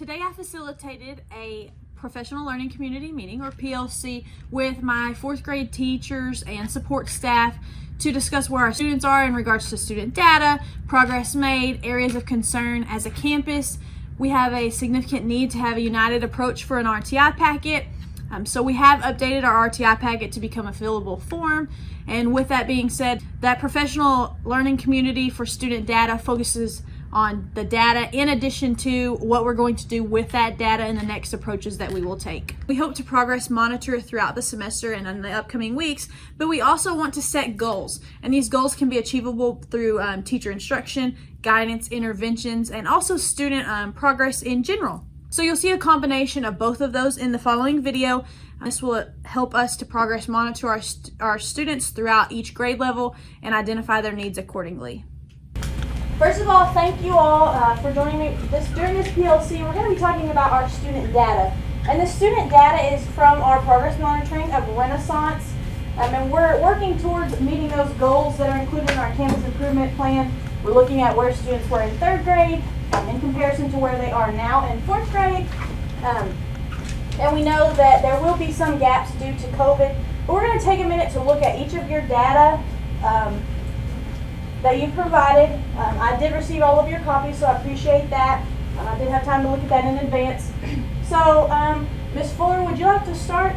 Today I facilitated a professional learning community meeting, or PLC, with my fourth grade teachers and support staff to discuss where our students are in regards to student data, progress made, areas of concern as a campus. We have a significant need to have a united approach for an RTI packet. So we have updated our RTI packet to become a fillable form. And with that being said, that professional learning community for student data focuses on the data in addition to what we're going to do with that data and the next approaches that we will take. We hope to progress monitor throughout the semester and in the upcoming weeks, but we also want to set goals. And these goals can be achievable through teacher instruction, guidance, interventions, and also student progress in general. So you'll see a combination of both of those in the following video. This will help us to progress monitor our students throughout each grade level and identify their needs accordingly. First of all, thank you all for joining me during this PLC. We're going to be talking about our student data. And the student data is from our progress monitoring of Renaissance. And we're working towards meeting those goals that are included in our campus improvement plan. We're looking at where students were in third grade in comparison to where they are now in fourth grade. And we know that there will be some gaps due to COVID. But we're going to take a minute to look at each of your data that you've provided. I did receive all of your copies, so I appreciate that. I did have time to look at that in advance. So, Ms. Fuller, would you like to start?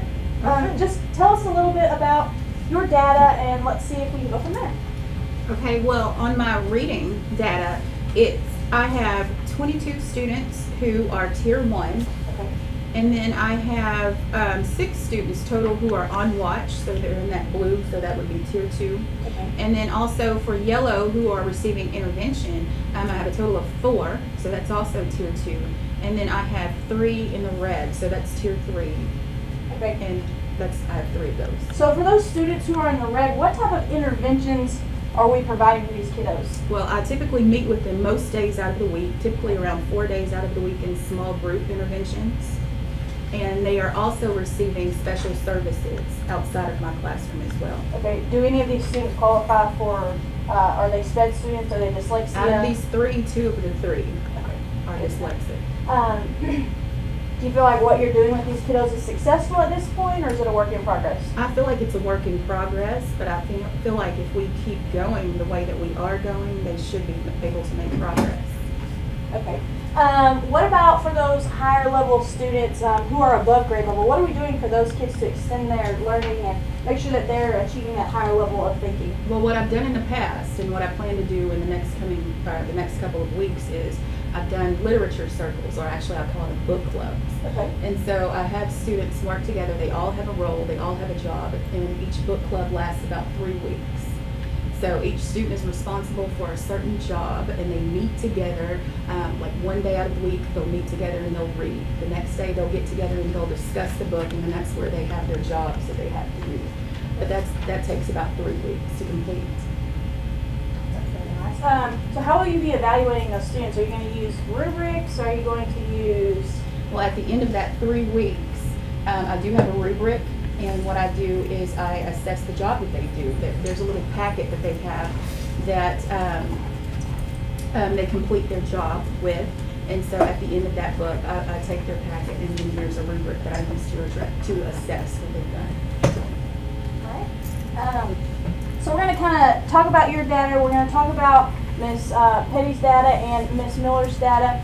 Just tell us a little bit about your data, and let's see if we can go from there. Okay, well, on my reading data, I have 22 students who are Tier 1. Okay. And then I have 6 students total who are on watch, so they're in that blue, so that would be Tier 2. Okay. And then also for yellow, who are receiving intervention, I have a total of 4, so that's also Tier 2. And then I have 3 in the red, so that's Tier 3. Okay. And I have 3 of those. So for those students who are in the red, what type of interventions are we providing for these kiddos? Well, I typically meet with them most days out of the week, typically around 4 days out of the week in small group interventions. And they are also receiving special services outside of my classroom as well. Okay, do any of these students qualify for, are they SPED students, are they dyslexia? Out of these 3, 2 of the 3 are dyslexic. Do you feel like what you're doing with these kiddos is successful at this point, or is it a work in progress? I feel like it's a work in progress, but I feel like if we keep going the way that we are going, they should be able to make progress. Okay. What about for those higher level students who are above grade level? What are we doing for those kids to extend their learning and make sure that they're achieving that higher level of thinking? Well, what I've done in the past and what I plan to do in the next couple of weeks is I've done literature circles, or actually I call them book clubs. Okay. And so I have students work together. They all have a role, they all have a job, and each book club lasts about 3 weeks. So each student is responsible for a certain job, and they meet together, like one day out of the week they'll meet together and they'll read. The next day they'll get together and they'll discuss the book, and then that's where they have their jobs that they have to read. But that takes about 3 weeks to complete. That's very nice. So how will you be evaluating those students? Are you going to use rubrics? Are you going to use... Well, at the end of that 3 weeks, I do have a rubric. And what I do is I assess the job that they do. There's a little packet that they have that they complete their job with. And so at the end of that book, I take their packet, and then there's a rubric that I use to assess what they've done. All right. So we're going to kind of talk about your data. We're going to talk about Ms. Petty's data and Ms. Miller's data.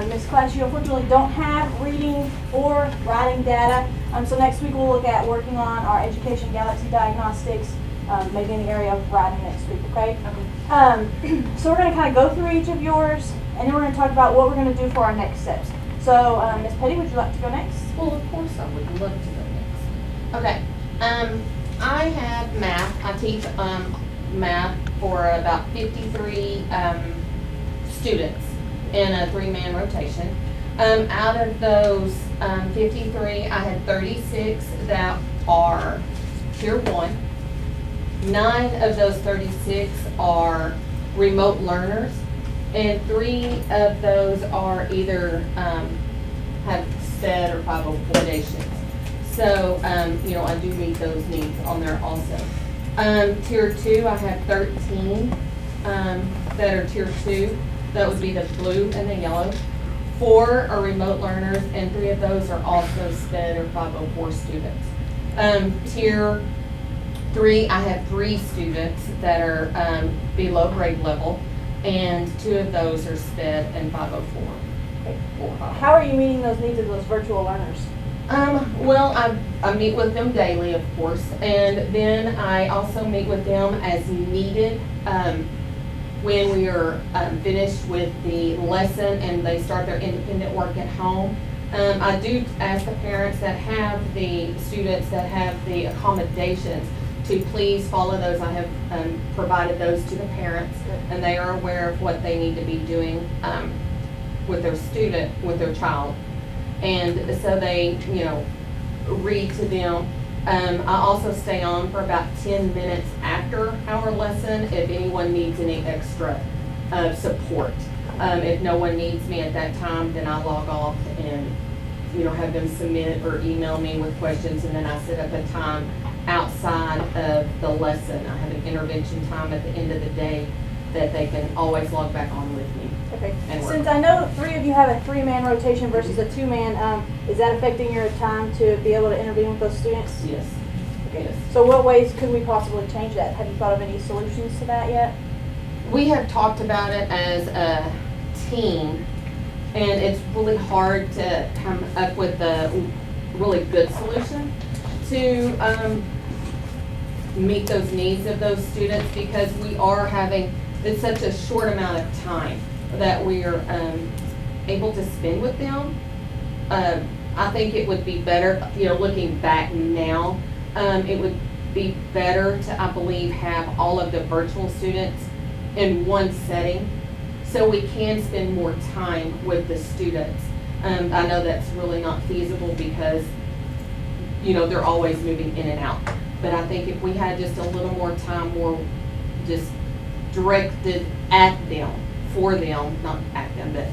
Ms. Clash, you unfortunately don't have reading or writing data. So next week we'll look at working on our Education Galaxy diagnostics, maybe in the area of writing next week, okay? So we're going to kind of go through each of yours, and then we're going to talk about what we're going to do for our next steps. So Ms. Petty, would you like to go next? Well, of course I would love to go next. Okay, I have math. I teach math for about 53 students in a 3-man rotation. Out of those 53, I had 36 that are Tier 1. 9 of those 36 are remote learners, and 3 of those are either have SPED or 504 foundations. So, I do meet those needs on there also. Tier 2, I have 13 that are Tier 2. That would be the blue and the yellow. 4 are remote learners, and 3 of those are also SPED or 504 students. Tier 3, I have 3 students that are below grade level, and 2 of those are SPED and 504. How are you meeting those needs of those virtual learners? Well, I meet with them daily, of course, and then I also meet with them as needed when we are finished with the lesson and they start their independent work at home. I do ask the parents that have the students that have the accommodations to please follow those. I have provided those to the parents, and they are aware of what they need to be doing with their student, with their child. And so they, read to them. I also stay on for about 10 minutes after our lesson if anyone needs any extra support. If no one needs me at that time, then I log off and, have them submit or email me with questions, and then I set up a time outside of the lesson. I have an intervention time at the end of the day that they can always log back on with me. Okay. And work. Since I know 3 of you have a 3-man rotation versus a 2-man, is that affecting your time to be able to intervene with those students? Yes. Okay. Yes. So what ways could we possibly change that? Have you thought of any solutions to that yet? We have talked about it as a team, and it's really hard to come up with a really good solution to meet those needs of those students, because we are having, it's such a short amount of time that we are able to spend with them. I think it would be better, looking back now, it would be better to, I believe, have all of the virtual students in one setting so we can spend more time with the students. I know that's really not feasible because, they're always moving in and out. But I think if we had just a little more time, more just directed at them, for them, not at them, but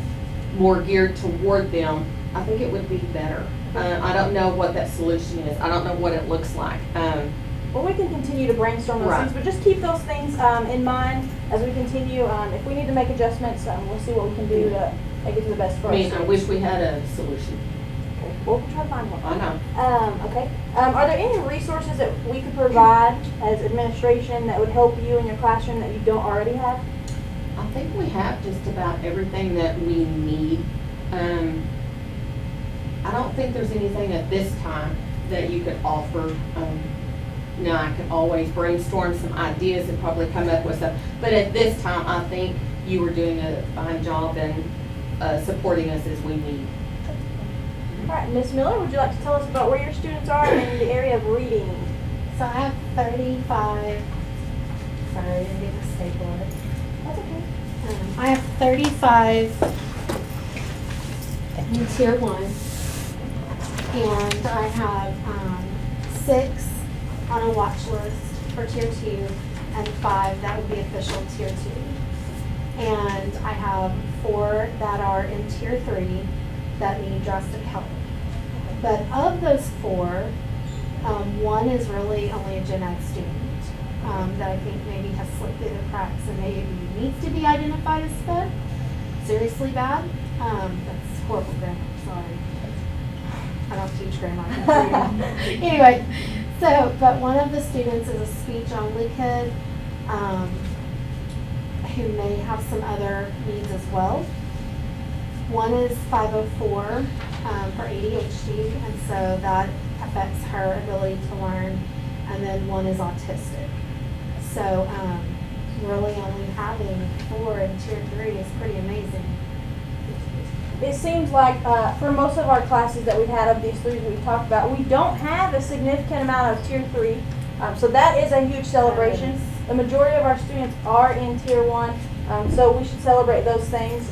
more geared toward them, I think it would be better. I don't know what that solution is. I don't know what it looks like. Well, we can continue to brainstorm those Right. things, but just keep those things in mind as we continue. If we need to make adjustments, we'll see what we can do to make it to the best for I mean, us. I wish we had a solution. Okay. We'll try to find one. I know. Okay. Are there any resources that we could provide as administration that would help you in your classroom that you don't already have? I think we have just about everything that we need. I don't think there's anything at this time that you could offer. Now, I could always brainstorm some ideas and probably come up with some, but at this time, I think you were doing a fine job and supporting us as we need. All right, Ms. Miller, would you like to tell us about where your students are in the area of reading? So I have 35, sorry, I didn't get the stapler. That's okay. I have 35 in tier 1, and I have 6 on a watch list for tier 2, and 5 that would be official tier 2. And I have 4 that are in tier 3 that need drastic help. But of those 4, 1 is really only a gen ed student that I think maybe has slipped through the cracks and maybe needs to be identified as SPED. Seriously bad. That's horrible grammar, sorry. I don't teach grammar. Anyway, so, but one of the students is a speech-only kid who may have some other needs as well. One is 504 for ADHD, and so that affects her ability to learn. And then one is autistic. So really only having 4 in tier 3 is pretty amazing. It seems like for most of our classes that we've had of these 3 we've talked about, we don't have a significant amount of tier 3. So that is a huge celebration. Yes. The majority of our students are in tier 1, so we should celebrate those things.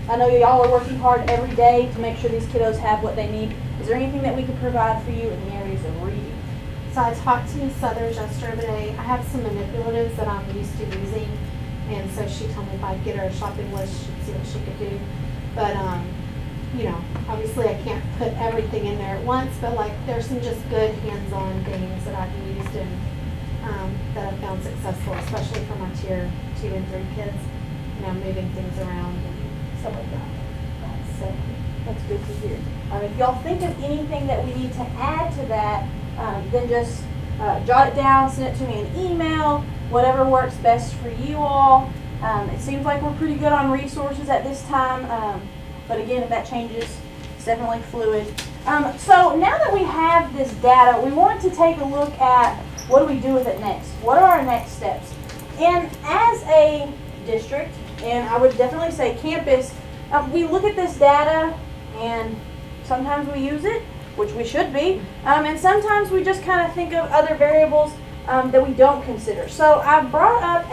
I know y'all are working hard every day to make sure these kiddos have what they need. Is there anything that we could provide for you in the areas of reading? So I talked to Ms. Southers yesterday. I have some manipulatives that I'm used to using, and so she told me if I'd get her a shopping list, she'd see what she could do. But obviously I can't put everything in there at once, but like there's some just good hands-on things that I've used and that I've found successful, especially for my tier 2 and 3 kids. Moving things around and stuff like that. So So that's good to hear. If y'all think of anything that we need to add to that, then just jot it down, send it to me in email, whatever works best for you all. It seems like we're pretty good on resources at this time, but again, if that changes, it's definitely fluid. So now that we have this data, we want to take a look at what do we do with it next? What are our next steps? And as a district, and I would definitely say campus, we look at this data and sometimes we use it, which we should be, and sometimes we just kind of think of other variables that we don't consider. So I brought up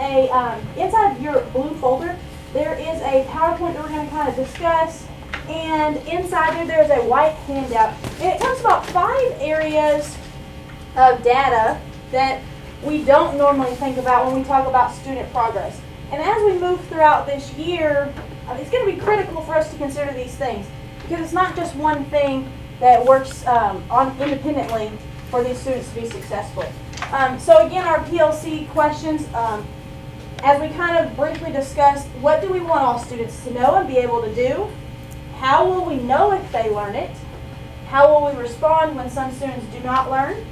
inside your blue folder, there is a PowerPoint that we're going to kind of discuss, and inside there's a white handout. And it talks about 5 areas of data that we don't normally think about when we talk about student progress. And as we move throughout this year, it's going to be critical for us to consider these things, because it's not just one thing that works independently for these students to be successful. So again, our PLC questions, as we kind of briefly discussed, what do we want all students to know and be able to do? How will we know if they learn it? How will we respond when some students do not learn?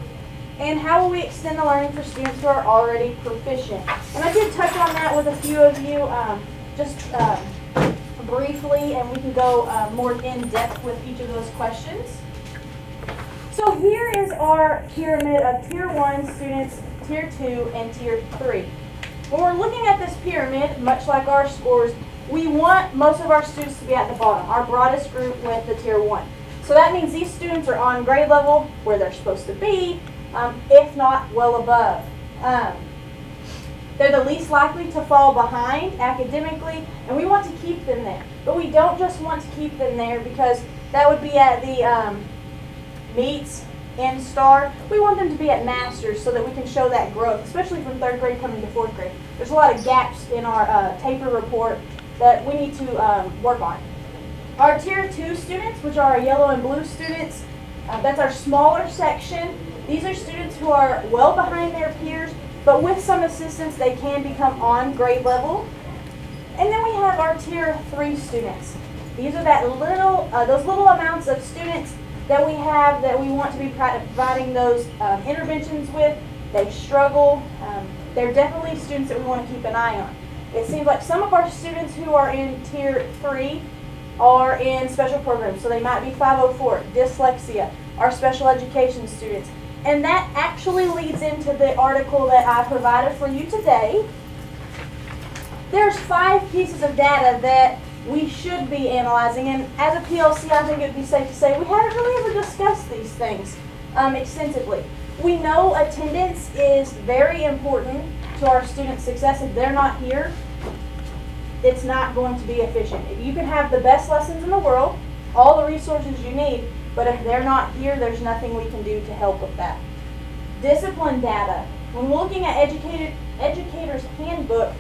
And how will we extend the learning for students who are already proficient? And I did touch on that with a few of you just briefly, and we can go more in depth with each of those questions. So here is our pyramid of Tier 1 students, Tier 2, and Tier 3. When we're looking at this pyramid, much like our scores, we want most of our students to be at the bottom, our broadest group with the Tier 1. So that means these students are on grade level where they're supposed to be, if not well above. They're the least likely to fall behind academically, and we want to keep them there. But we don't just want to keep them there because that would be at the meets and star. We want them to be at masters so that we can show that growth, especially from 3rd grade coming to 4th grade. There's a lot of gaps in our taper report that we need to work on. Our Tier 2 students, which are our yellow and blue students, that's our smaller section. These are students who are well behind their peers, but with some assistance, they can become on grade level. And then we have our Tier 3 students. These are those little amounts of students that we have that we want to be providing those interventions with. They struggle. They're definitely students that we want to keep an eye on. It seems like some of our students who are in Tier 3 are in special programs, so they might be 504, dyslexia, our special education students. And that actually leads into the article that I provided for you today. There's 5 pieces of data that we should be analyzing, and as a PLC, I think it would be safe to say we haven't really ever discussed these things extensively. We know attendance is very important to our students' success. If they're not here, it's not going to be efficient. You can have the best lessons in the world, all the resources you need, but if they're not here, there's nothing we can do to help with that. Discipline data. When looking at Educator's Handbook,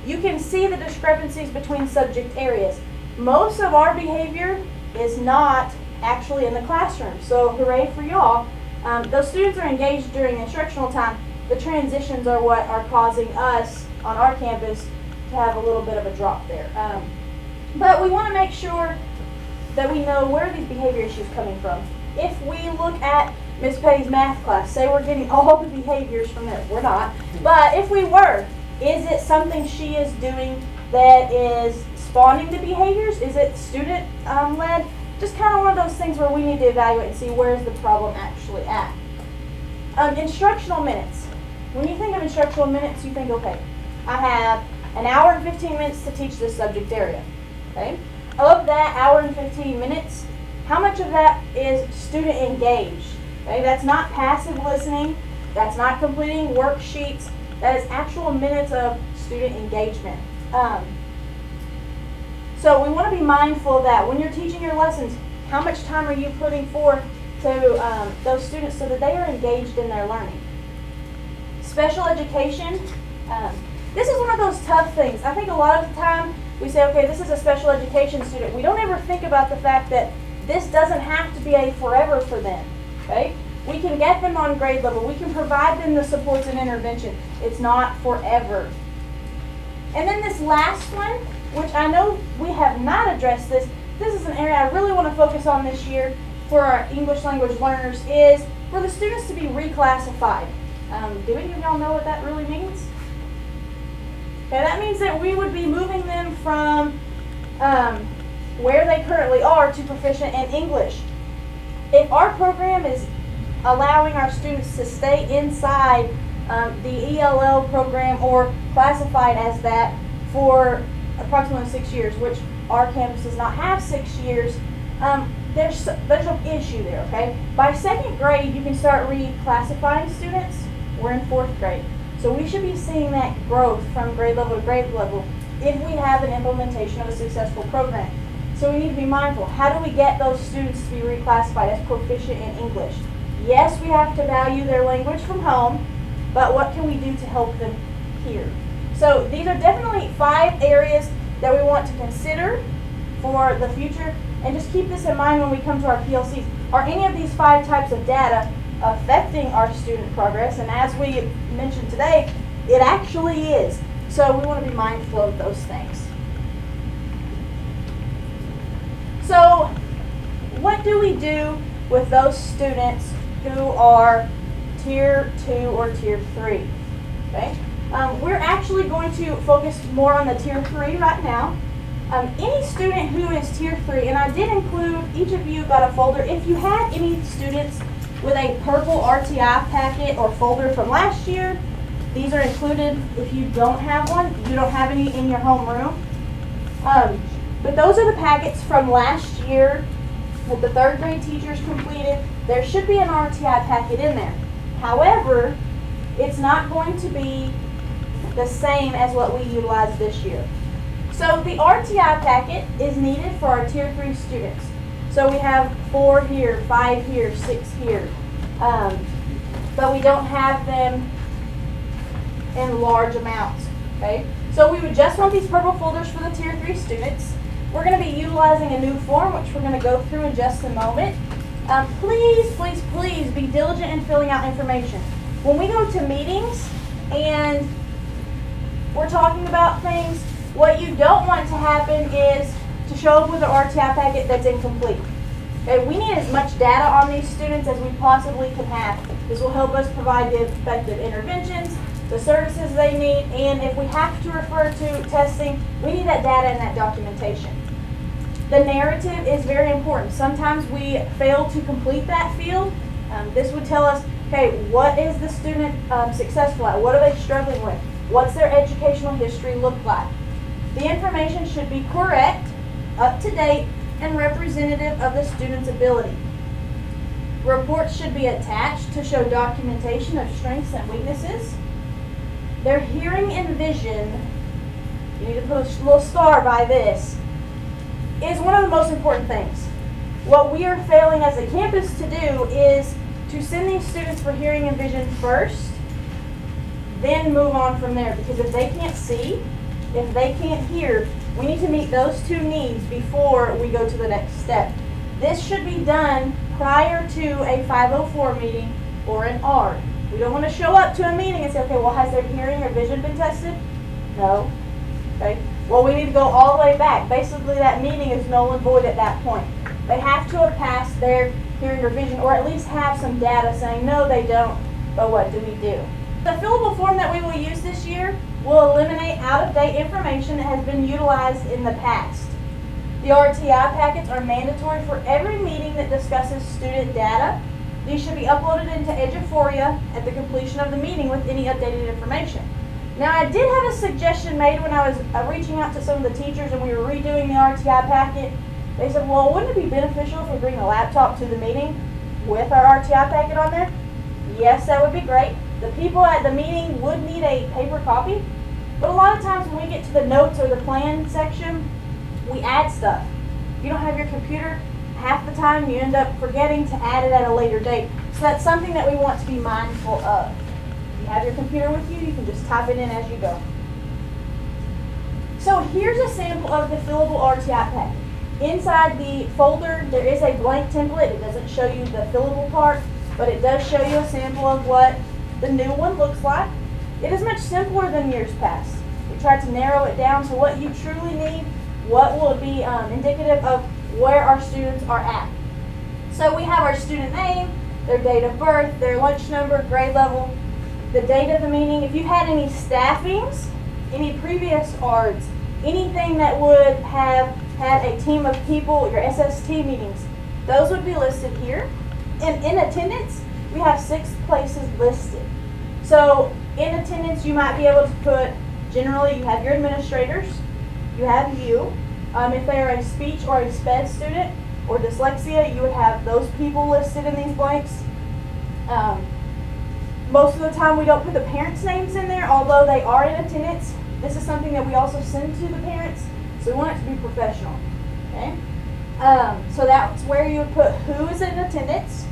you can see the discrepancies between subject areas. Most of our behavior is not actually in the classroom, so hooray for y'all. Those students are engaged during instructional time. The transitions are what are causing us on our campus to have a little bit of a drop there. But we want to make sure that we know where these behavior issues coming from. If we look at Miss Petty's math class, say we're getting all the behaviors from there. We're not. But if we were, is it something she is doing that is spawning the behaviors? Is it student-led? Just kind of one of those things where we need to evaluate and see where's the problem actually at. Instructional minutes. When you think of instructional minutes, you think, okay, I have an hour and 15 minutes to teach this subject area. Okay? Of that hour and 15 minutes, how much of that is student engaged? Okay? That's not passive listening. That's not completing worksheets. That is actual minutes of student engagement. So we want to be mindful of that. When you're teaching your lessons, how much time are you putting forth to those students so that they are engaged in their learning? Special education. This is one of those tough things. I think a lot of the time we say, okay, this is a special education student. We don't ever think about the fact that this doesn't have to be a forever for them. Okay? We can get them on grade level. We can provide them the supports and intervention. It's not forever. And then this last one, which I know we have not addressed this this is an area I really want to focus on this year for our English language learners, is for the students to be reclassified. Do any of y'all know what that really means? Okay, that means that we would be moving them from where they currently are to proficient in English. If our program is allowing our students to stay inside the ELL program or classified as that for approximately 6 years, which our campus does not have 6 years, there's an issue there, okay? By 2nd grade, you can start reclassifying students. We're in 4th grade. So we should be seeing that growth from grade level to grade level if we have an implementation of a successful program. So we need to be mindful. How do we get those students to be reclassified as proficient in English? Yes, we have to value their language from home, but what can we do to help them here? So these are definitely 5 areas that we want to consider for the future, and just keep this in mind when we come to our PLCs. Are any of these 5 types of data affecting our student progress? And as we mentioned today, it actually is. So we want to be mindful of those things. So what do we do with those students who are Tier 2 or Tier 3? Okay? We're actually going to focus more on the Tier 3 right now. Any student who is Tier 3, and I did include, each of you got a folder. If you had any students with a purple RTI packet or folder from last year, these are included. If you don't have one, you don't have any in your homeroom. But those are the packets from last year that the 3rd grade teachers completed. There should be an RTI packet in there. However, it's not going to be the same as what we utilized this year. So the RTI packet is needed for our Tier 3 students. So we have 4 here, 5 here, 6 here. But we don't have them in large amounts, okay? So we would just want these purple folders for the Tier 3 students. We're going to be utilizing a new form, which we're going to go through in just a moment. Please, please, please be diligent in filling out information. When we go to meetings and we're talking about things, what you don't want to happen is to show up with an RTI packet that's incomplete. Okay, we need as much data on these students as we possibly can have. This will help us provide the effective interventions, the services they need, and if we have to refer to testing, we need that data and that documentation. The narrative is very important. Sometimes we fail to complete that field. This would tell us, okay, what is the student successful at? What are they struggling with? What's their educational history look like? The information should be correct, up to date, and representative of the student's ability. Reports should be attached to show documentation of strengths and weaknesses. Their hearing and vision, you need to put a little star by this, is one of the most important things. What we are failing as a campus to do is to send these students for hearing and vision first, then move on from there. Because if they can't see, if they can't hear, we need to meet those 2 needs before we go to the next step. This should be done prior to a 504 meeting or an R. We don't want to show up to a meeting and say, okay, well, has their hearing or vision been tested? No. Okay. Well, we need to go all the way back. Basically, that meeting is null and void at that point. They have to have passed their hearing or vision, or at least have some data saying, no, they don't, but what do we do? The fillable form that we will use this year will eliminate out-of-date information that has been utilized in the past. The RTI packets are mandatory for every meeting that discusses student data. These should be uploaded into Eduphoria at the completion of the meeting with any updated information. Now, I did have a suggestion made when I was reaching out to some of the teachers and we were redoing the RTI packet. They said, well, wouldn't it be beneficial if we bring a laptop to the meeting with our RTI packet on there? Yes, that would be great. The people at the meeting would need a paper copy, but a lot of times when we get to the notes or the plan section, we add stuff. If you don't have your computer, half the time you end up forgetting to add it at a later date. So that's something that we want to be mindful of. If you have your computer with you, you can just type it in as you go. So here's a sample of the fillable RTI packet. Inside the folder, there is a blank template. It doesn't show you the fillable part, but it does show you a sample of what the new one looks like. It is much simpler than years past. We tried to narrow it down to what you truly need, what will be indicative of where our students are at. So we have our student name, their date of birth, their lunch number, grade level, the date of the meeting. If you had any staffings, any previous ARDs, anything that would have had a team of people, your SST meetings, those would be listed here. And in attendance, we have 6 places listed. So in attendance, you might be able to put, generally you have your administrators, you have you. If they are a speech or a SPED student or dyslexia, you would have those people listed in these blanks. Most of the time we don't put the parents' names in there, although they are in attendance. This is something that we also send to the parents, so we want it to be professional. Okay? So that's where you would put who is in attendance.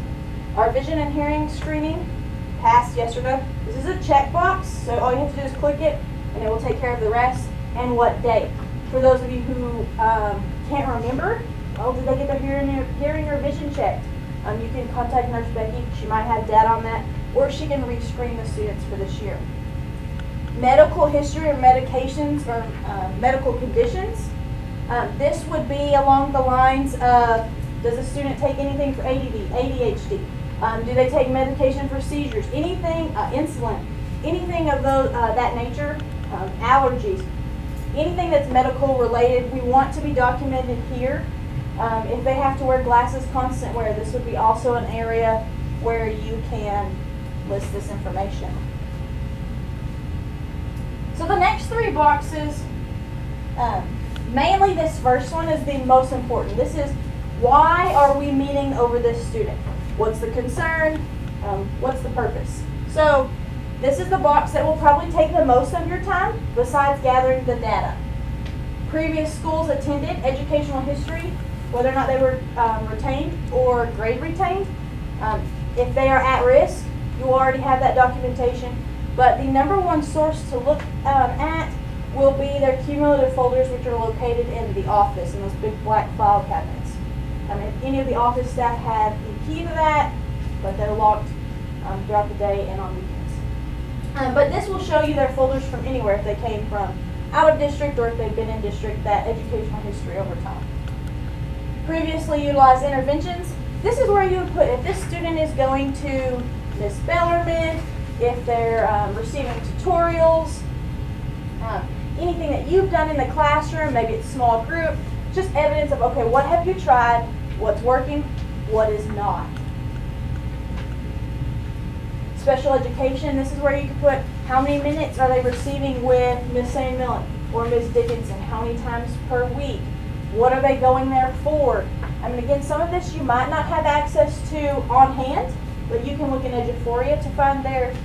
Our vision and hearing screening passed yesterday. This is a checkbox, so all you have to do is click it and it will take care of the rest, and what date. For those of you who can't remember, well, did they get their hearing or vision checked? You can contact Nurse Becky. She might have data on that, or she can rescreen the students for this year. Medical history or medications or medical conditions. This would be along the lines of, does a student take anything for ADD, ADHD? Do they take medication for seizures? Anything, insulin, anything of those, that nature, allergies, anything that's medical related, we want to be documented here. If they have to wear glasses, constant wear, this would be also an area where you can list this information. So the next 3 boxes, mainly this first one is the most important. This is, why are we meeting over this student? What's the concern? What's the purpose? So this is the box that will probably take the most of your time besides gathering the data. Previous schools attended, educational history, whether or not they were retained or grade retained. If they are at risk, you already have that documentation. But the number one source to look at will be their cumulative folders, which are located in the office, in those big black file cabinets. If any of the office staff have the key to that, but they're locked throughout the day and on weekends. But this will show you their folders from anywhere, if they came from out of district or if they've been in district, that educational history over time. Previously utilized interventions. This is where you would put, if this student is going to Miss Bellerman, if they're receiving tutorials, anything that you've done in the classroom, maybe it's small group, just evidence of, okay, what have you tried, what's working, what is not. Special education, this is where you can put how many minutes are they receiving with Miss St. Millen or Miss Dickinson, how many times per week, what are they going there for. Again, some of this you might not have access to on hand, but you can look in Eduphoria to find their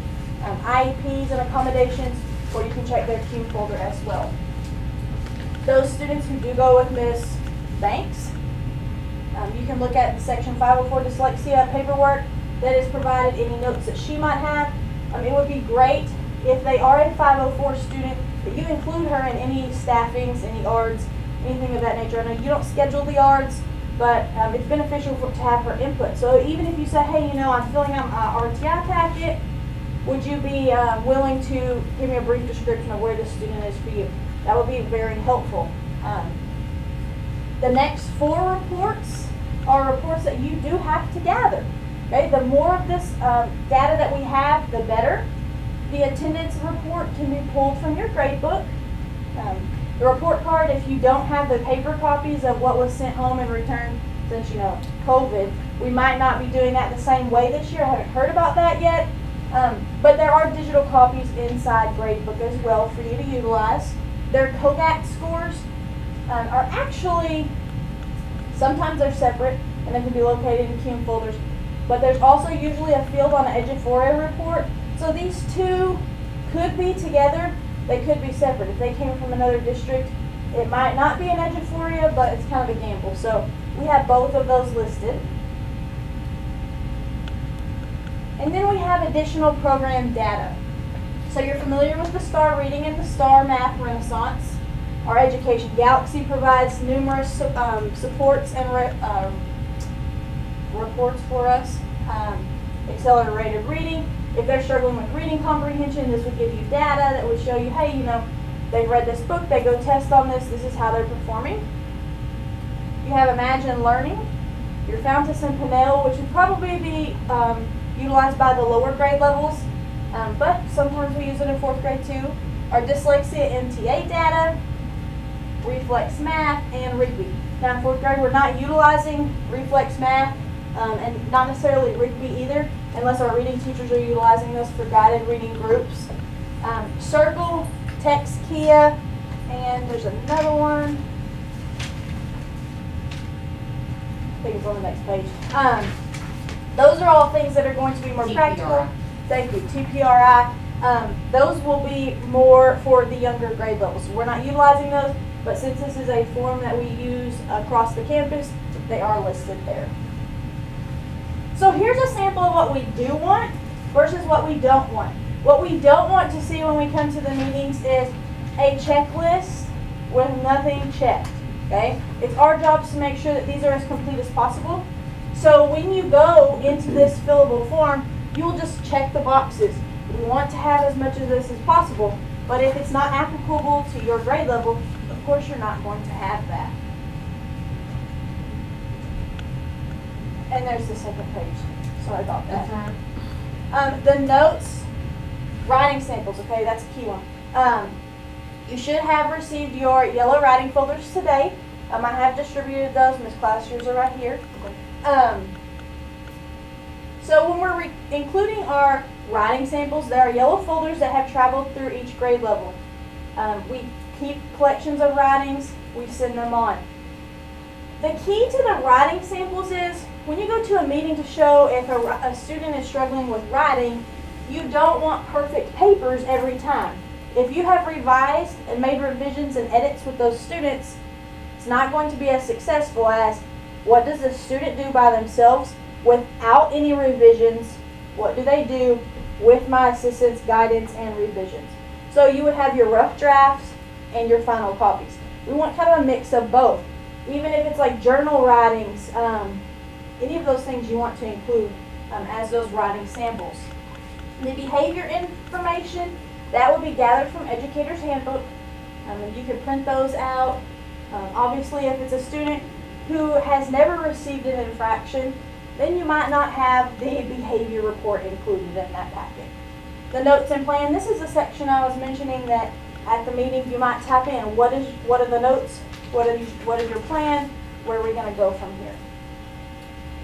IEPs and accommodations, or you can check their Q folder as well. Those students who do go with Miss Banks, you can look at the Section 504 dyslexia paperwork that is provided, any notes that she might have. It would be great if they are a 504 student that you include her in any staffings, any ARDs, anything of that nature. I know you don't schedule the ARDs, but it's beneficial to have her input. So even if you say, hey, I'm filling out my RTI packet, would you be willing to give me a brief description of where this student is for you? That would be very helpful. The next 4 reports are reports that you do have to gather. Okay? The more of this data that we have, the better. The attendance report can be pulled from your grade book. The report card, if you don't have the paper copies of what was sent home and returned, since COVID, we might not be doing that the same way this year. I haven't heard about that yet. But there are digital copies inside Gradebook as well for you to utilize. Their COGAT scores are actually, sometimes they're separate and they can be located in CUME folders, but there's also usually a field on the Eduphoria report. So these two could be together, they could be separate. If they came from another district, it might not be an Eduphoria, but it's kind of a gamble. So we have both of those listed. And then we have additional program data. So you're familiar with the STAR Reading and the STAR Math Renaissance. Our Education Galaxy provides numerous supports and reports for us. Accelerated reading. If they're struggling with reading comprehension, this would give you data that would show you, hey, they've read this book, they go test on this, this is how they're performing. You have Imagine Learning, your Fountas and Pinnell, which would probably be utilized by the lower grade levels, but sometimes we use it in 4th grade too. Our Dyslexia MTA data, Reflex Math, and Rigby. Now in 4th grade we're not utilizing Reflex Math and not necessarily Rigby either, unless our reading teachers are utilizing this for guided reading groups. Circle, Text Kia, and there's another one. I think it's on the next page. Those are all things that are going to be more practical. Thank you, TPRI. Those will be more for the younger grade levels. We're not utilizing those, but since this is a form that we use across the campus, they are listed there. So here's a sample of what we do want versus what we don't want. What we don't want to see when we come to the meetings is a checklist with nothing checked. Okay? It's our job to make sure that these are as complete as possible. So when you go into this fillable form, you'll just check the boxes. We want to have as much of this as possible, but if it's not applicable to your grade level, of course you're not going to have that. And there's the second page. Sorry about that. The notes, writing samples, okay, that's a key one. You should have received your yellow writing folders today. I have distributed those. Miss Klaus, yours are right here. So when we're including our writing samples, there are yellow folders that have traveled through each grade level. We keep collections of writings. We send them on. The key to the writing samples is when you go to a meeting to show if a student is struggling with writing, you don't want perfect papers every time. If you have revised and made revisions and edits with those students, it's not going to be as successful as what does the student do by themselves without any revisions? What do they do with my assistant's guidance and revisions? So you would have your rough drafts and your final copies. We want kind of a mix of both. Even if it's like journal writings, any of those things you want to include as those writing samples. The behavior information, that will be gathered from Educator's Handbook. And you can print those out. Obviously, if it's a student who has never received an infraction, then you might not have the behavior report included in that packet. The notes and plan, this is the section I was mentioning that at the meeting you might type in what are the notes, what is your plan, where are we going to go from here.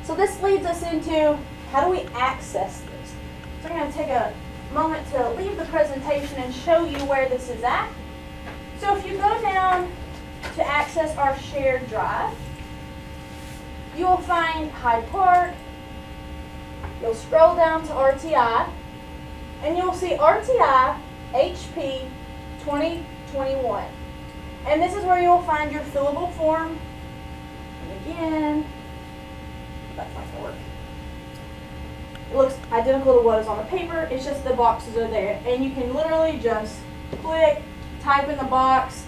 So this leads us into how do we access this. So I'm going to take a moment to leave the presentation and show you where this is at. So if you go down to access our shared drive, you will find Hyde Park. You'll scroll down to RTI, and you'll see RTI HP 2021. And this is where you'll find your fillable form. And again, that's not going to work. It looks identical to what is on the paper. It's just the boxes are there. And you can literally just click, type in the box.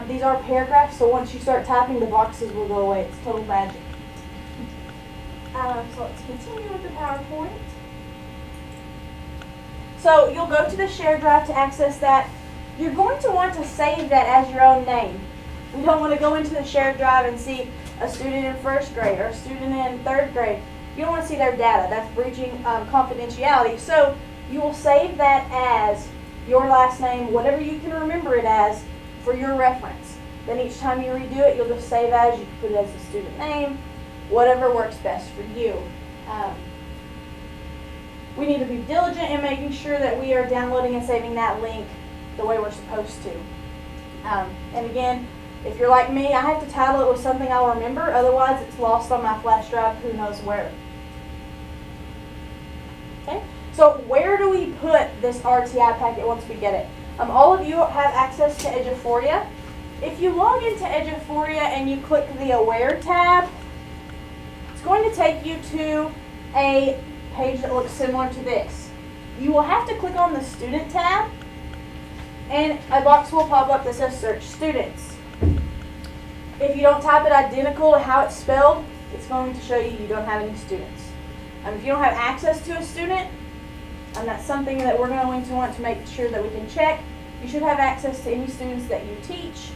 These are paragraphs, so once you start typing, the boxes will go away. It's total magic. So let's continue with the PowerPoint. So you'll go to the shared drive to access that. You're going to want to save that as your own name. We don't want to go into the shared drive and see a student in 1st grade or a student in 3rd grade. You don't want to see their data. That's breaching confidentiality. So you will save that as your last name, whatever you can remember it as for your reference. Then each time you redo it, you'll just save as. You can put it as the student name, whatever works best for you. We need to be diligent in making sure that we are downloading and saving that link the way we're supposed to. And again, if you're like me, I have to title it with something I'll remember, otherwise it's lost on my flash drive, who knows where. Okay, so where do we put this RTI packet once we get it? All of you have access to Eduphoria. If you log into Eduphoria and you click the Aware tab, it's going to take you to a page that looks similar to this. You will have to click on the Student tab, and a box will pop up that says Search Students. If you don't type it identical to how it's spelled, it's going to show you don't have any students. If you don't have access to a student, and that's something that we're going to want to make sure that we can check, you should have access to any students that you teach.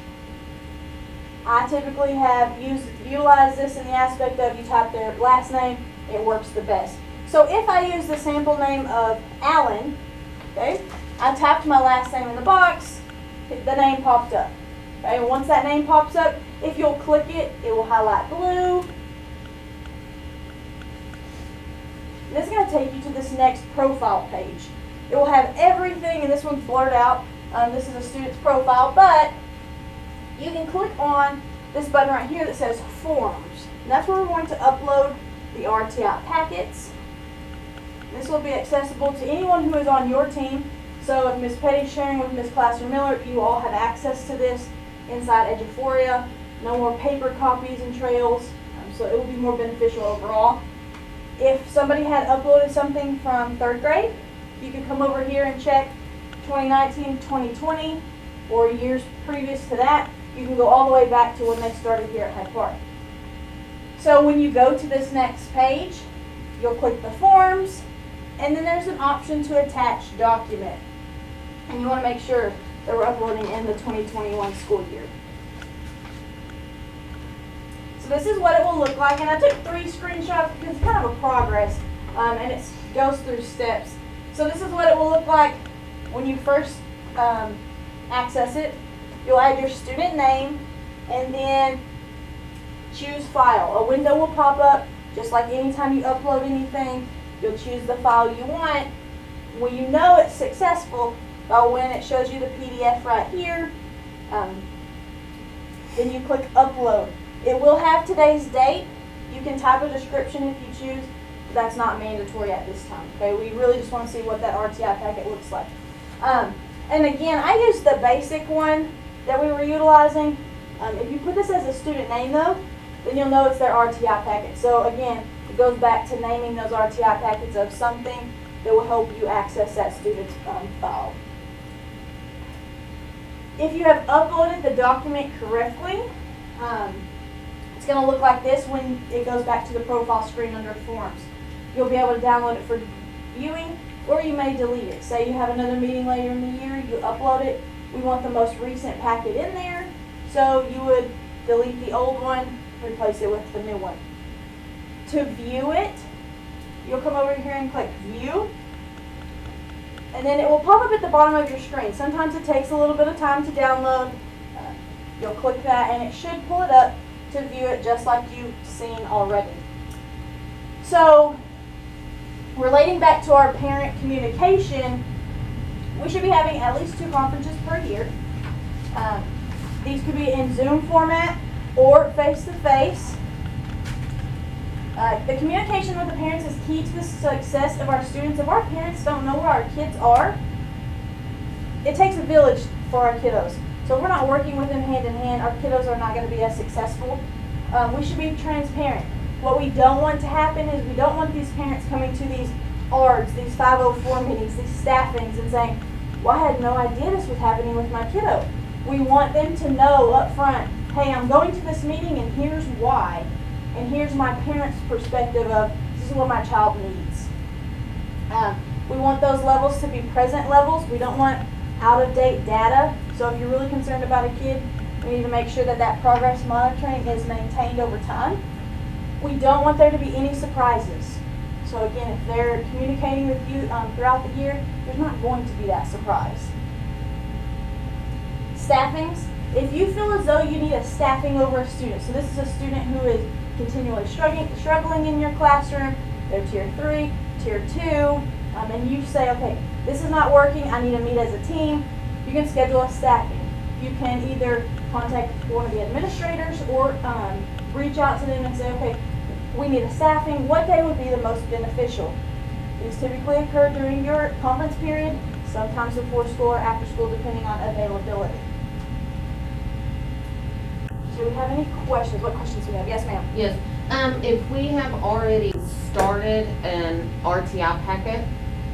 I typically have utilized this in the aspect of you type their last name, it works the best. So if I use the sample name of Alan, okay, I tapped my last name in the box, the name popped up. Okay, and once that name pops up, if you'll click it, it will highlight blue. This is going to take you to this next profile page. It will have everything, and this one's blurred out. This is a student's profile, but you can click on this button right here that says Forms. And that's where we're going to upload the RTI packets. This will be accessible to anyone who is on your team. So if Ms. Petty's sharing with Ms. Classer Miller, you all have access to this inside Eduphoria. No more paper copies and trails, so it will be more beneficial overall. If somebody had uploaded something from 3rd grade, you can come over here and check 2019, 2020, or years previous to that. You can go all the way back to when they started here at Hyde Park. So when you go to this next page, you'll click the forms, and then there's an option to attach document. And you want to make sure that we're uploading in the 2021 school year. So this is what it will look like, and I took 3 screenshots because it's kind of a progress, and it goes through steps. So this is what it will look like when you first access it. You'll add your student name, and then choose file. A window will pop up, just like anytime you upload anything. You'll choose the file you want. When you know it's successful, by when it shows you the PDF right here, then you click upload. It will have today's date. You can type a description if you choose, but that's not mandatory at this time. Okay, we really just want to see what that RTI packet looks like. And again, I used the basic one that we were utilizing. If you put this as a student name though, then you'll know it's their RTI packet. So again, it goes back to naming those RTI packets of something that will help you access that student's file. If you have uploaded the document correctly, it's going to look like this when it goes back to the profile screen under Forms. You'll be able to download it for viewing, or you may delete it. Say you have another meeting later in the year, you upload it. We want the most recent packet in there, so you would delete the old one, replace it with the new one. To view it, you'll come over here and click View, and then it will pop up at the bottom of your screen. Sometimes it takes a little bit of time to download. You'll click that, and it should pull it up to view it just like you've seen already. So, relating back to our parent communication, we should be having at least 2 conferences per year. These could be in Zoom format or face-to-face. The communication with the parents is key to the success of our students. If our parents don't know where our kids are, it takes a village for our kiddos. So if we're not working with them hand in hand, our kiddos are not going to be as successful. We should be transparent. What we don't want to happen is we don't want these parents coming to these ARDs, these 504 meetings, these staffings, and saying, well, I had no idea this was happening with my kiddo. We want them to know up front, hey, I'm going to this meeting and here's why. And here's my parents' perspective of this is what my child needs. We want those levels to be present levels. We don't want out-of-date data. So if you're really concerned about a kid, we need to make sure that that progress monitoring is maintained over time. We don't want there to be any surprises. So again, if they're communicating with you throughout the year, there's not going to be that surprise. Staffings. If you feel as though you need a staffing over a student, so this is a student who is continually struggling in your classroom, they're tier 3, tier 2, and you say, okay, this is not working, I need to meet as a team, you can schedule a staffing. You can either contact one of the administrators or reach out to them and say, okay, we need a staffing. What day would be the most beneficial? These typically occur during your conference period, sometimes before school or after school, depending on availability. Do we have any questions? What questions do we have? Yes, ma'am. Yes. If we have already started an RTI packet,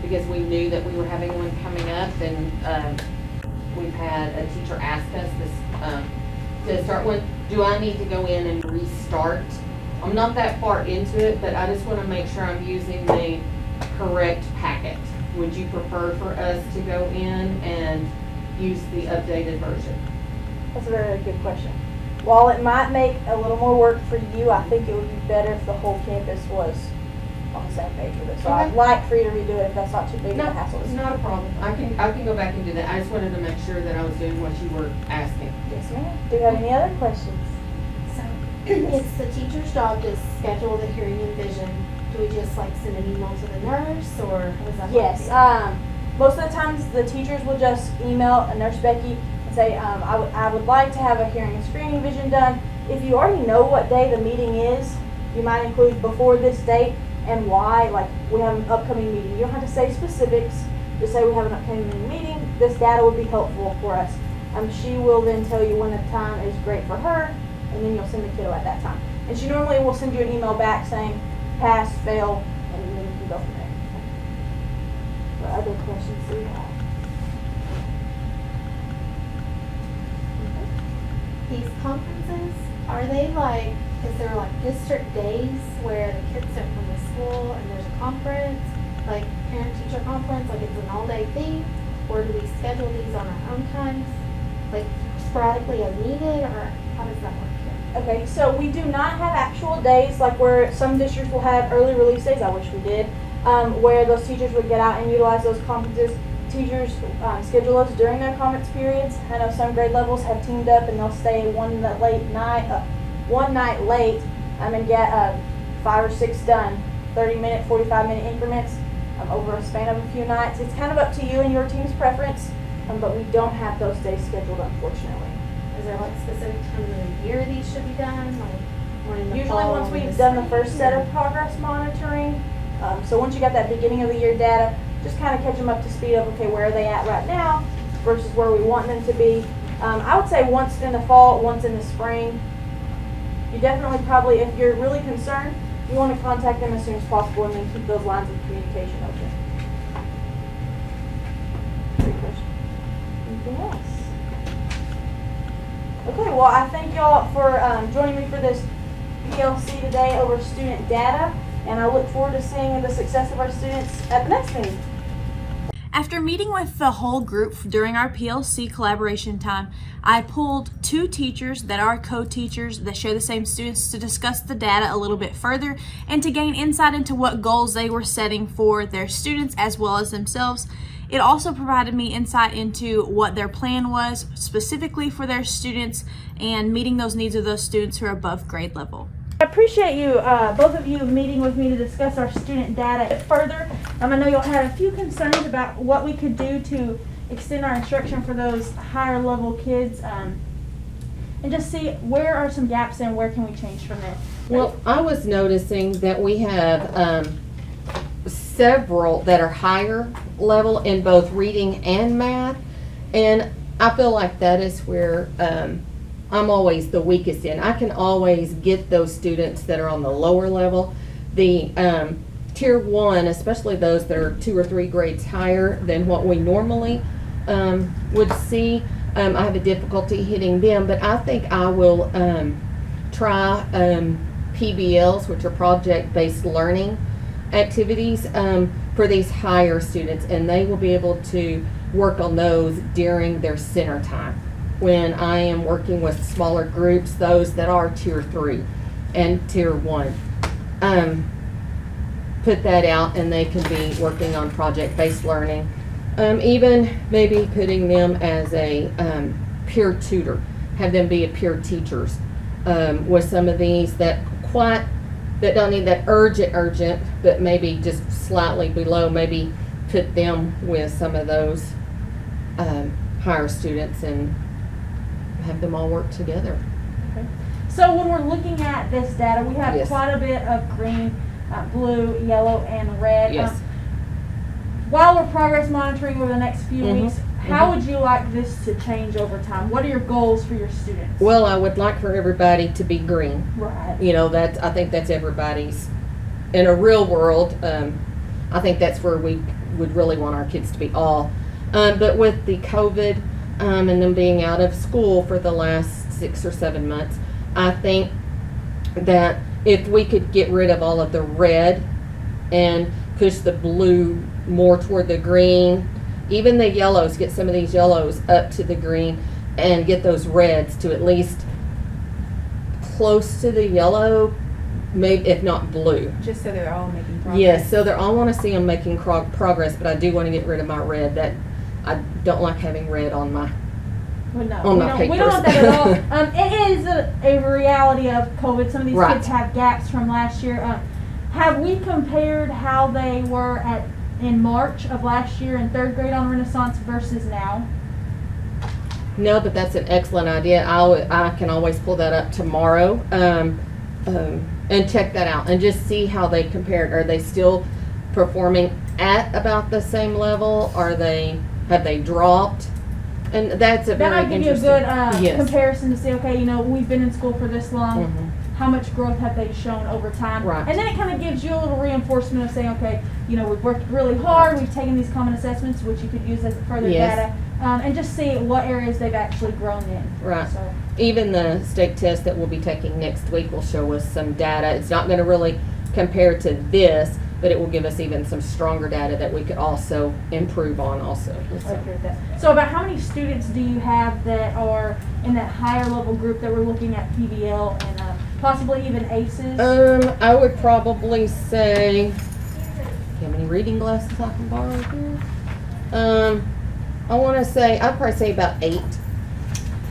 because we knew that we were having one coming up, and we've had a teacher ask us this, to start one, do I need to go in and restart? I'm not that far into it, but I just want to make sure I'm using the correct packet. Would you prefer for us to go in and use the updated version? That's a very good question. While it might make a little more work for you, I think it would be better if the whole campus was on the same page with it. So I'd Okay. like for you to redo it if that's not too big of No, a hassle. it's not a problem. I can go back and do that. I just wanted to make sure that I was doing what you were asking. Yes, ma'am. Do you have any other questions? So it's the teacher's job to schedule the hearing and vision. Do we just like send an email to the nurse or how does that work? Yes. Most of the times the teachers will just email Nurse Becky and say, I would like to have a hearing and screening vision done. If you already know what day the meeting is, you might include before this date and why, like we have an upcoming meeting. You don't have to say specifics, just say we have an upcoming meeting. This data would be helpful for us. She will then tell you when the time is great for her, and then you'll send the kiddo at that time. And she normally will send you an email back saying pass, fail, and then you can go from there. What other questions do you have? These conferences, are they like, is there like district days where the kids are from the school and there's a conference, like parent-teacher conference, like it's an all-day thing? Or do we schedule these on our own times, like sporadically as needed, or how does that work here? Okay, so we do not have actual days like where some districts will have early release days. I wish we did, where those teachers would get out and utilize those conferences. Teachers schedule those during their conference periods. I know some grade levels have teamed up and they'll stay one night late and get 5 or 6 done, 30-minute, 45-minute increments over a span of a few nights. It's kind of up to you and your team's preference, but we don't have those days scheduled, unfortunately. Is there like specific times of the year these should be done, like more in the Usually fall once or we've the done the spring, first set or- of progress monitoring, so once you got that beginning of the year data, just kind of catch them up to speed of, okay, where are they at right now versus where we want them to be. I would say once in the fall, once in the spring. You definitely probably, if you're really concerned, you want to contact them as soon as possible and then keep those lines of communication open. Great question. Anything else? Okay, well, I thank y'all for joining me for this PLC today over student data, and I look forward to seeing the success of our students at the next meeting. After meeting with the whole group during our PLC collaboration time, I pulled 2 teachers that are co-teachers that share the same students to discuss the data a little bit further and to gain insight into what goals they were setting for their students as well as themselves. It also provided me insight into what their plan was specifically for their students and meeting those needs of those students who are above grade level. I appreciate you, both of you, meeting with me to discuss our student data further. I know y'all had a few concerns about what we could do to extend our instruction for those higher level kids, and just see where are some gaps and where can we change from there. Well, I was noticing that we have several that are higher level in both reading and math, and I feel like that is where I'm always the weakest in. I can always get those students that are on the lower level. The tier 1, especially those that are 2 or 3 grades higher than what we normally would see, I have a difficulty hitting them, but I think I will try PBLs, which are project-based learning activities, for these higher students, and they will be able to work on those during their center time. When I am working with smaller groups, those that are tier 3 and tier 1, put that out and they can be working on project-based learning. Even maybe putting them as a peer tutor, have them be a peer teachers with some of these that don't need that urgent, but maybe just slightly below, maybe put them with some of those higher students and have them all work together. Okay. So when we're looking at this data, we have Yes. quite a bit of green, blue, yellow, and red. Yes. While we're progress monitoring over the next few Mhm. weeks, how would you like this to change over time? What are your goals for your students? Well, I would like for everybody to be green. Right. You know, I think that's everybody's, in a real world, I think that's where we would really want our kids to be all. But with the COVID and them being out of school for the last 6 or 7 months, I think that if we could get rid of all of the red and push the blue more toward the green, even the yellows, get some of these yellows up to the green and get those reds to at least close to the yellow, maybe if not blue. Just so they're all making progress. Yes, so they're, I want to see them making progress, but I do want to get rid of my red. That I don't like having red on my. Well, no, On my we don't want that at all. It is a reality of COVID. Some of these Right. kids have gaps from last year. Have we compared how they were in March of last year in third grade on Renaissance versus now? No, but that's an excellent idea. I can always pull that up tomorrow and check that out and just see how they compared. Are they still performing at about the same level? Have they dropped? And that's a That very might give you a interesting. good Yes. comparison to say, okay, we've been in school for this long. Mhm. How much growth have they shown over time? Right. And then it kind of gives you a little reinforcement of saying, okay, we've worked really hard, we've taken these common assessments, which you could use as further Yes. data, and just see what areas they've actually grown in. Right. So, Even the state test that we'll be taking next week will show us some data. It's not going to really compare to this, but it will give us even some stronger data that we could also improve on also. I agree with that. So about how many students do you have that are in that higher level group that we're looking at PBL and possibly even ACEs? I would probably say, how many reading glasses I can borrow here? I want to say, I'd probably say about 8,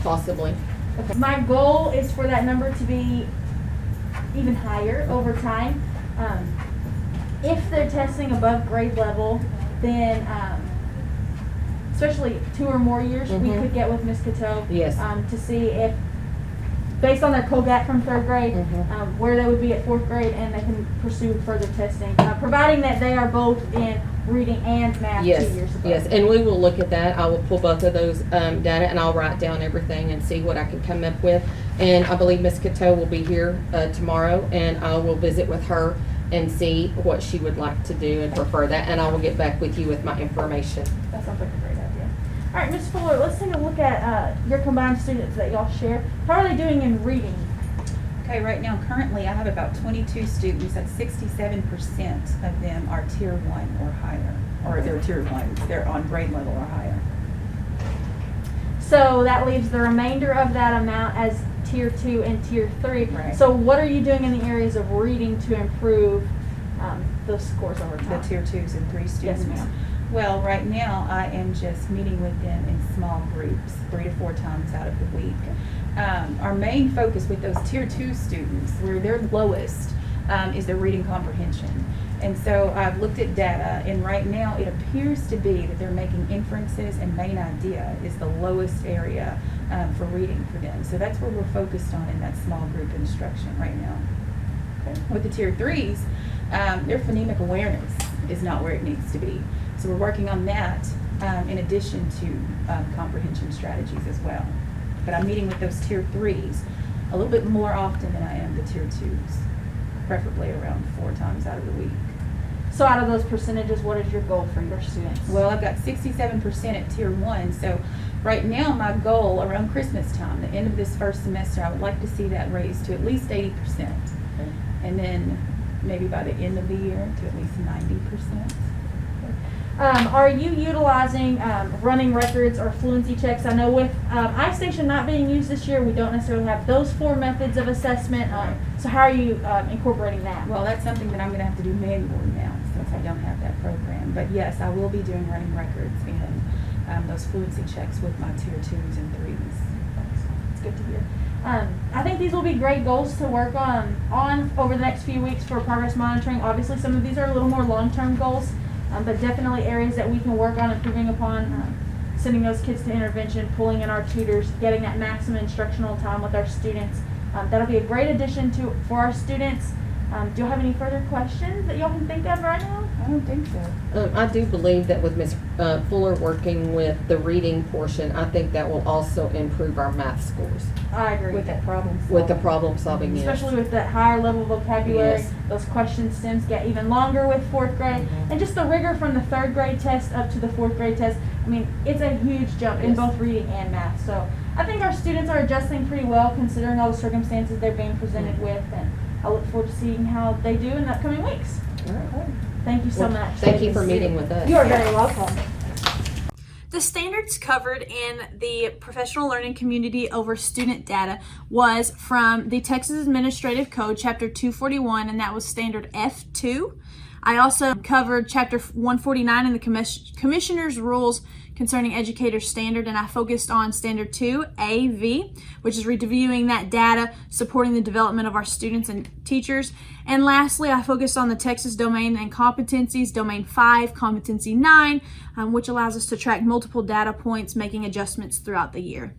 possibly. Okay. My goal is for that number to be even higher over time. If they're testing above grade level, then especially 2 or more years, we Mhm. could get with Ms. Cateau Yes. to see if, based on their COGAT from third grade, Mhm. where they would be at fourth grade, and they can pursue further testing, providing that they are both in reading and math 2 Yes, years above. yes, and we will look at that. I will pull both of those data and I'll write down everything and see what I can come up with. And I believe Ms. Cateau will be here tomorrow, and I will visit with her and see what she would like to do and prefer that, and I will get back with you with my information. That sounds like a great idea. All right, Ms. Fuller, let's take a look at your combined students that y'all share. How are they doing in reading? Okay, right now, currently, I have about 22 students. That's 67% of them are tier 1 or higher, or they're tier 1s. They're on grade level or higher. So that leaves the remainder of that amount as tier 2 and tier 3. Right. So what are you doing in the areas of reading to improve those scores over time? The tier 2s and 3 students. Yes, ma'am. Well, right now, I am just meeting with them in small groups, 3 to 4 times out of the week. Our main focus with those tier 2 students, where they're lowest, is their reading comprehension. And so I've looked at data, and right now it appears to be that they're making inferences, and main idea is the lowest area for reading for them. So that's what we're focused on in that small group instruction right now. With the tier 3s, their phonemic awareness is not where it needs to be. So we're working on that in addition to comprehension strategies as well. But I'm meeting with those tier 3s a little bit more often than I am the tier 2s, preferably around 4 times out of the week. So out of those percentages, what is your goal for your students? Well, I've got 67% at tier 1, so right now my goal around Christmas time, the end of this first semester, I would like to see that raised to at least 80%. And then maybe by the end of the year to at least 90%. Are you utilizing running records or fluency checks? I know with iStation not being used this year, we don't necessarily have those 4 methods of assessment. So how are you incorporating that? Well, that's something that I'm going to have to do manually now since I don't have that program. But yes, I will be doing running records and those fluency checks with my tier 2s and 3s. It's good to hear. I think these will be great goals to work on over the next few weeks for progress monitoring. Obviously, some of these are a little more long-term goals, but definitely areas that we can work on improving upon, sending those kids to intervention, pulling in our tutors, getting that maximum instructional time with our students. That'll be a great addition for our students. Do you have any further questions that y'all can think of right now? I don't think so. I do believe that with Ms. Fuller working with the reading portion, I think that will also improve our math scores I agree. With that problem with the problem solving. Yes. Especially with that higher level vocabulary, Yes. those question stems get even longer with 4th grade. Mhm. And just the rigor from the 3rd grade test up to the 4th grade test. I mean, it's a huge jump in Yes. both reading and math. So I think our students are adjusting pretty well considering all the circumstances they're being presented with. And I look forward to seeing how they do in the upcoming weeks. All right. Thank you so Well, much. Thank you for meeting with us. You are very welcome. The standards covered in the professional learning community over student data was from the Texas Administrative Code, Chapter 241, and that was standard F2. I also covered Chapter 149 in the Commissioner's Rules concerning educator standard, and I focused on Standard 2, AV, which is reviewing that data, supporting the development of our students and teachers. And lastly, I focused on the Texas Domain and Competencies, Domain 5, Competency 9, which allows us to track multiple data points, making adjustments throughout the year.